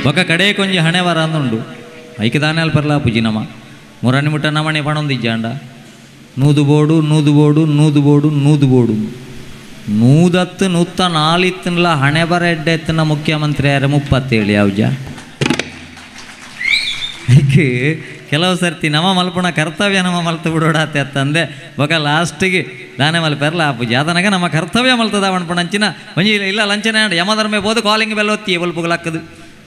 ఒక కడే కొంచెం హణೆ వర అందుండు ఐకి దానాలు పర్లా పుజినమా మురని ముట్ట నమని పణం దిజ్జాండ నూదుబోడు నూదుబోడు నూదుబోడు ನೂದುಬೋಡು ನೂದತ್ತು ನೂತ್ತ ನಾಲಿತ್ತನಲ್ಲ ಹಣೆ ಬರ ಎಡ್ಡೆತ್ತಿನ ಮುಖ್ಯಮಂತ್ರಿ ಯಾರ 37 ಯಾವ್ಜ ಐಕೆ ಕೆಲವು ಸರ್ತಿ ನಮ್ಮ ಮಲ್ಪುಣ ಕರ್ತವ್ಯ ನಮ್ಮ ಮಲ್ತು ಬಿಡೋಡತ್ತೆ ಅಂತಂದೆ ಬೊಕ ಲಾಸ್ಟಿಗೆ ದಾನೆ ಮಲ್ಪೆರ್ಲ ಆಪುಜಿ ಅದನಾಗ ನಮ್ಮ ಕರ್ತವ್ಯ ಮಲ್ತದ ಅನ್ಪಣಂಚಿನ ಒಂಜಿ ಇಲ್ಲ ಲಂಚನೆ ಯಮಧರ್ಮೆ ಬೋದು ಕಾಲಿಂಗ್ ಬೆಲ್ ಒತ್ತಿ ಬಲ್ಪುಗಳಾಕದು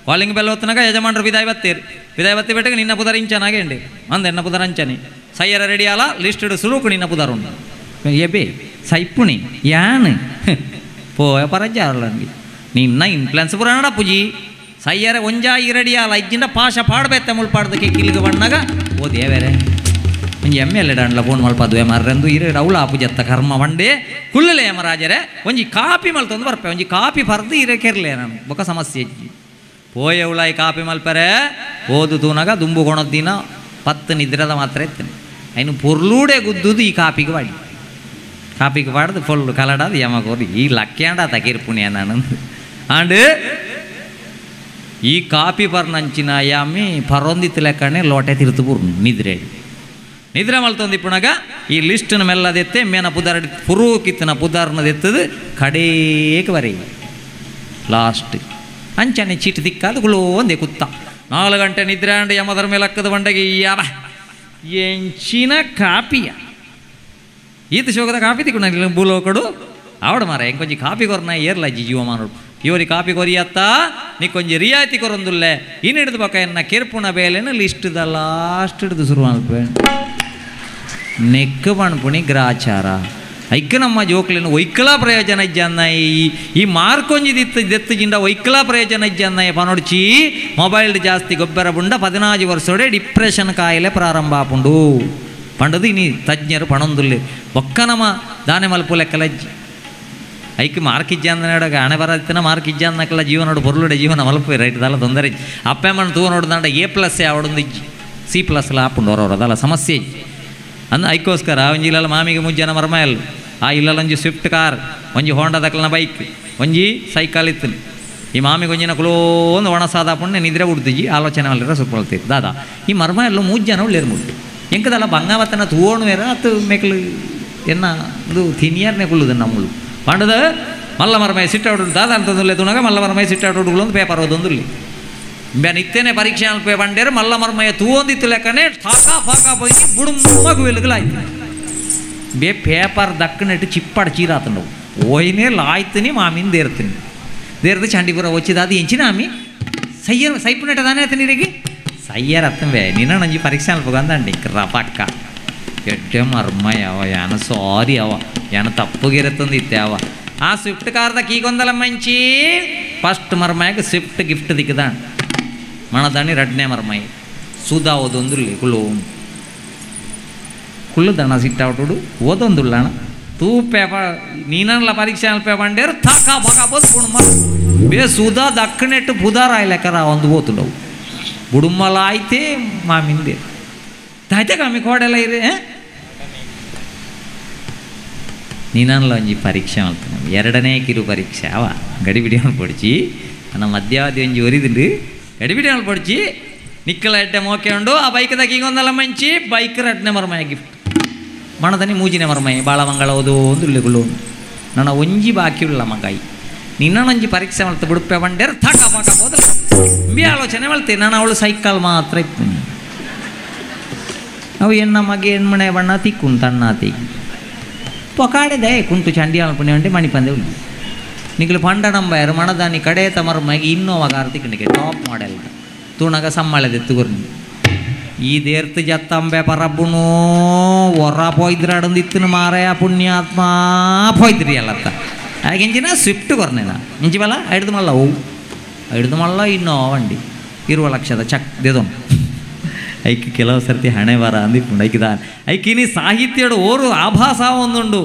ಕಾಲಿಂಗ್ ಬೆಲ್ ಒತ್ತಿನಾಗ ಯಜಮಾನರು ವಿದಾಯ ಬತ್ತಿ ಬಿಟ್ಟಿಗೆ ನಿನ್ನ ಪುದರ್ ಇಂಚನಾಗೆ ಅಂಡಿ ಅಂದೆ ಎನ್ನ ಪುದರ್ ಅಂಚನಿ ಸಯ್ಯರ ರೆಡಿ ಅಲ್ಲ ಲಿಸ್ಟ್ ಸುಲೂಕು ನಿನ್ನ ಪುದರ್ ಉಂಡು ಎಬೆ ಸೈಪುಣಿ ಯಾನ್ ಪೋಯ ಪರಜ್ಜಾರಲ್ಲಂಗಿ ನಿನ್ನ ಇನ್ಫ್ಲುಯೆನ್ಸ್ ಪುರಾಣ ಪುಜಿ ಸಯ್ಯರ ಒಂಜಾ ಇರಡಿ ಅಲ್ಲ ಇಜ್ಜಿಂದ ಪಾಶ ಪಾಡ್ಬೇತ್ತ ಮುಳ್ಪಾಡ್ದಕ್ಕೆ ಕಿಲ್ಗೆ ಬಣ್ಣಾಗ ಓ ದೇವರೇ ಒಂಜಿ ಎಮ್ಮೆ ಎಲ್ಲ ಡಾಂಡ್ಲ ಫೋನ್ ಮಲ್ಪದ್ವೆ ಮರ್ರೆಂದು ಇರಡು ಅವಳು ಆಪುಜತ್ತ ಕರ್ಮ ಬಂಡೆ ಕುಳ್ಳಲೆ ಯಮರಾಜರೇ ಒಂಜಿ ಕಾಪಿ ಮಲ್ತೊಂದು ಬರ್ಪೆ ಒಂಜಿ ಕಾಪಿ ಪರ್ದು ಇರಕೆರ್ಲೆ ನಾನು ಬೊಕ ಸಮಸ್ಯೆ ಇಜ್ಜಿ ಪೋಯ ಉಳಾಯಿ ಕಾಪಿ ಮಲ್ಪರೆ ಓದು ತೂನಾಗ ದುಂಬು ಕೊಣದ ದಿನ 10 ನಿದ್ರದ ಮಾತ್ರ ಎತ್ತನೆ ಐನು ಪೊರ್ಲೂಡೆ ಗುದ್ದುದು ಈ ಕಾಪಿಗೆ ಬಾಡಿ ಕಾಪಿಗೆ ಬಾಡ್ದು ಫುಲ್ ಕಲಡದು ಯಮಗೋರಿ ಈ ಲಕ್ಕ್ಯಾಂಡ ತಗಿರ್ಪುಣ್ಯ ನಾನು ಆಂಡ್ ಈ ಕಾಪಿ ಪರ್ನಂಚಿನ ಯಾಮಿ ಪರೊಂದಿತ್ತು ಲೆಕ್ಕನೆ ಲೋಟೆ ತಿರುತು ಪೂರ್ಣ ನಿದ್ರೆ ಮಲ್ತೊಂದಿಪ್ಪುನಾಗ ಈ ಲಿಸ್ಟ್ನ ಮೆಲ್ಲದೆತ್ತೆ ಮೇನ ಪುದಾರ ಪುರುಕಿತ್ತನ ಪುದಾರ್ನದೆತ್ತದು ಕಡೇಗೆ ಬರೀ ಲಾಸ್ಟ್ ಅಂಚನೆ ಚೀಟ್ ದಿಕ್ಕಾದ ಗುಳೋ ಒಂದೇ ಕುತ್ತ 4 ಗಂಟೆ ನಿದ್ರೆ ಅಂಡ್ ಯಮದರ ಮೇಲೆ ಅಕ್ಕದ ಬಂಡೆಗೆ ಯಾವ ಎಂಚಿನ ಕಾಪಿಯ ಈತ ಶೋಕದ ಕಾಪಿ ತಿಕ್ಕೊಂಡು ಭೂಲೋಕಡು ಆವಡ ಮಾರ ಎಂಕೊಂಚಿ ಕಾಪಿ ಕೊರನ ಏರ್ಲ ಅಜ್ಜಿ ಜೀವ ಮಾನೋಡು ಇವರಿ ಕಾಪಿ ಕೊರಿಯತ್ತ ನೀ ಕೊಂಚ ರಿಯಾಯಿತಿ ಕೊರೊಂದುಲ್ಲೆ ಇನ್ನು ಹಿಡಿದು ಬಕ ಎನ್ನ ಕೆರ್ಪುಣ ಬೇಲೆನ ಲಿಸ್ಟ್ದ ಲಾಸ್ಟ್ ಹಿಡಿದು ಶುರು ಮಾಡ್ಬೇ ನೆಕ್ಕ ಬಣ್ಪುಣಿ ಗ್ರಾಚಾರ ಐಕ್ಕ ನಮ್ಮ ಜೋಕ್ಲೇನು ಒಯ್ಕಲ ಪ್ರಯೋಜನ ಇಜ್ಜನ್ನ ಈ ಮಾರ್ಕೊಂಜಿ ದೆತ್ತು ಜಿಂಡ ಒಯ್ಕಲ ಪ್ರಯೋಜನ ಇಜ್ಜನ್ನ ಪನೊಡ್ಚಿ ಮೊಬೈಲ್ ಜಾಸ್ತಿ ಗೊಬ್ಬರ ಬುಂಡ 14 ವರ್ಷೋಡೆ ಡಿಪ್ರೆಷನ್ ಕಾಯಿಲೆ ಪ್ರಾರಂಭ ಆಪುಂಡು ಪಂಡದು ಇನಿ ತಜ್ಞರು ಪಣೊಂದುಲ್ಲೆ ಒಕ್ಕ ನಮ್ಮ ದಾನೆ ಮಲ್ಪು ಲೆಕ್ಕಲಜ್ಜಿ ಐಕ್ ಮಾರ್ಕ್ ಇಜ್ಜ ಅಂದನಾಡಾಗ ಹಣೆ ಬರತ್ತಿನ ಮಾರ್ಕ್ ಇಜ್ಜ ಅನ್ನಕ್ಕಲ್ಲ ಜೀವ ನೋಡು ಬೊರ್ಲುಡೆ ಜೀವನ ಮಲ್ಪು ರೈಟ್ ಅದಲ್ಲ ತೊಂದರೆ ಇಜ್ಜಿ ಅಪ್ಪಮ್ಮನ ತೂ ನೋಡ್ದಾಂಡ A+ ಆವಡೊಂದು ಇಜ್ಜಿ C+ ಆಪುಂಡು ಹೊರವ್ರು ಅದಲ್ಲ ಸಮಸ್ಯೆ ಇಜ್ಜಿ ಅಂದು ಐಕೋಸ್ಕರ ಒಂಜಿ ಇಲ್ಲಲ್ಲ ಮಾಮಿಗೆ ಮುಜ್ಜನ ಮರ್ಮ ಎಲ್ಲ ಆ ಇಲ್ಲಲ್ಲ ಒಂಜಿ ಸ್ವಿಫ್ಟ್ ಕಾರ್ ಒಂಜಿ ಹೋಂಡಾ ದಕ್ಲನ ಬೈಕ್ ಒಂಜಿ ಸೈಕಲ್ ಇತ್ತು ಈ ಮಾಮಿಗೆ ಒಂಜಿನ ಕುಲೋ ಒಂದು ಒಣಸಾದ ಪುಣ್ಯ ನಿದ್ರೆ ಉಡ್ತಿಜಿ ಆಲೋಚನೆ ಅಲ್ಲಿರ ಸುಪ್ಪಳ್ತಿತ್ತು ದಾದಾ ಈ ಮರ್ಮ ಎಲ್ಲ 3 ಜನ ಉಳ್ಳೇರು ಮುಟ್ಟು ಎಂಕದಲ್ಲ ಬಂಗಾವತ್ತನ ತೂವಣು ಬೇರೆ ಅದು ಮೇಕಲು ಎನ್ನ ಇದು ತಿನಿಯರ್ನೇ ಕುಳ್ಳುದು ನಮ್ಮಳು ಪಂಡದ ಮಲ್ಲ ಮರಮೈ ಸಿಟ್ಟಾಡು ದಾದ ಅಂತಂದುಲ್ಲೆ ತುಣಗ ಮಲ್ಲ ಮರಮೈ ಸಿಟ್ಟಾಡುಗಳು ಒಂದು ಪೇಪರ್ ಓದೊಂದುಲ್ಲಿ ಬ್ಯಾನ್ ಇತ್ತೇನೆ ಪರೀಕ್ಷೆ ಅಲ್ಪ ಬಂಡೇರು ಮಲ್ಲ ಮರಮಯ ತೂವೊಂದಿತ್ತು ಲೆಕ್ಕನೆ ಠಾಕಾ ಫಾಕಾ ಹೋಗಿ ಬುಡುಮಗು వెలుగులాಯ್ತು ಬೇ ಪೇಪರ್ ದಕ್ಕನಿಟ್ಟು ಚಿಪ್ಪಾಡು ಚೀರಾತಂಡವು ಓಯ್ನೇ ಲಾಯ್ತೀನಿ ಮಾಮಿನ ದೇರ್ದು ಚಂಡೀಪುರ వచ్చింది అది ఎంచిన ఆమె సయ్యర్ సైపునట్టు దానే అతని రేగి సయ్యర్ అర్థంవే నిన్న నంజి పరీక్ష అల్పగందండి రపక్క ఎడ్డే మర్మయ్యవ యాన సారీ అవ యాన తప్పుగిరుతుంది ఇత్తేవ ఆ స్విఫ్ట్ కార్ ద కీకొందల మంచి ಫಸ್ಟ್ ಮರ್ಮಯ್ಯಗೆ ಸ್ವಿಫ್ಟ್ ಗಿಫ್ಟ್ ದಿಕ್ಕದಾಣ ಮಣದಾಣಿ 2ನೇ ಮರ್ಮಯ್ಯ ಸುಧಾ ಓದೊಂದುಲ್ಲಿ ಕುಳ್ಳು ದಣ ಸಿಟ್ಟಾವಟುಡು ಓದೊಂದುಳ್ಳಣ ತೂ ಪೇಪರ್ ನೀನಲ್ಲ ಪರೀಕ್ಷೆ ಅಲ್ಪ ಬಂಡೇರು ಥಾಕಾ ಫಾಕಾ ಬೋದು ಬುಡುಮ ಬೇ ಸುಧಾ ದಕ್ಕನೆಟ್ಟು ಬುಧಾರ ಲೆಕ್ಕರ ಒಂದು ಓತುಂಡವು ಬುಡುಮಲ ಆಯ್ತೇ ಮಾಮಿಂದೆ ತಾಯ್ತೆ ಕಾಮಿ ಕೋಡೆಲ್ಲ ಇರೇ ನೀನಲ್ಲ ಒಂಜಿ ಪರೀಕ್ಷೆ ಮಾಡ್ತಾನೆ 2ನೇ ಕಿರು ಪರೀಕ್ಷೆ ಅವ ಗಡಿಬಿಡಿ ಪೊಡಿಚಿ ನನ್ನ ಮಧ್ಯಾವಧಿ ಒಂಜಿ ಒರಿದುಂಡು ಗಡಿಬಿಡಿ ಪೊಡಿಚಿ ನಿಕ್ಕಲ ಎಡ್ಡೆ ಮೋಕೆ ಉಂಡು ಆ ಬೈಕ್ದಾಗ ಈಗೊಂದಲ್ಲ ಮಂಚಿ ಬೈಕ್ 2ನೇ ಮರ್ಮಯ್ಯ ಗಿಫ್ಟ್ ಮಣದನಿ 3ನೇ ಮರ್ಮಯ್ಯ ಭಾಳ ಮಂಗಳ ಓದು ಒಂದು ಉಳ್ಳೆಗುಳು ನನ್ನ ಒಂಜಿ ಬಾಕಿ ಉಳ್ಳ ಮಗಾಯಿ ನಿನ್ನೊಂಜಿ ಪರೀಕ್ಷೆ ಮಾಡ್ತಾ ಬಿಡುಪ್ಪೆ ಬಂಡೇರು ಥಾಕ ಪಾಕ ಹೋದ್ರೆ ಬಿ ಆಲೋಚನೆ ಮಾಡ್ತೇನೆ ನಾನು ಅವಳು ಸೈಕಲ್ ಮಾತ್ರ ಇರ್ತೀನಿ ಅವು ಎನ್ನ ಮಗೆ ಹೆಣ್ಮಣೆ ಬಣ್ಣ ತಿಕ್ಕುಂಟಣ್ಣ ತಿಕ್ಕಿ ಪೊಕಾಡೆದೆ ಕುಂಟು ಚಂಡಿ ಅಲ್ಪಣೆ ಉಂಟೆ ಮಣಿಪಂದೆ ಉಳ್ಳಿ ನಿಗಲು ಪಂಡ ನಂಬಾಯರು ಮಣದಾನಿ ಕಡೆ ತಮರ್ಮಗೆ ಇನ್ನೋವಾ ಕಾರ್ ತಿಕ್ಕಣಿಗೆ ಟಾಪ್ ಮಾಡೆಲ್ ತೂಣಗ ಸಮ್ಮಳೆದೆತ್ತು ಗುರ್ನಿ ಈ ದೇರ್ತು ಜತ್ತಂಬೆ ಪರಬ್ಬುನು ಹೊರ ಪೋಯ್ದ್ರಾಡಂದಿತ್ತು ಮಾರಯ ಪುಣ್ಯಾತ್ಮ ಪೋಯ್ದ್ರಿ ಅಲ್ಲತ್ತ ಹಾಗೆಂಜಿನ ಸ್ವಿಫ್ಟ್ ಕೊರ್ನೇನ ಇಂಚಿ ಬಲ ಹಿಡ್ದು ಮಲ್ಲ ಇನ್ನೋ ವಂಡಿ 20 ಲಕ್ಷದ ಚಕ್ ದೇದೋನು ಐಕಿ ಕೆಲವು ಸರ್ತಿ ಹಣೆ ಬರ ಅಂದಿಪ್ಪುಂಡು ಐಕಿದ ಐಕಿನಿ ಸಾಹಿತ್ಯಡು ಓರು ಆಭಾಸ ಒಂದುಂಡು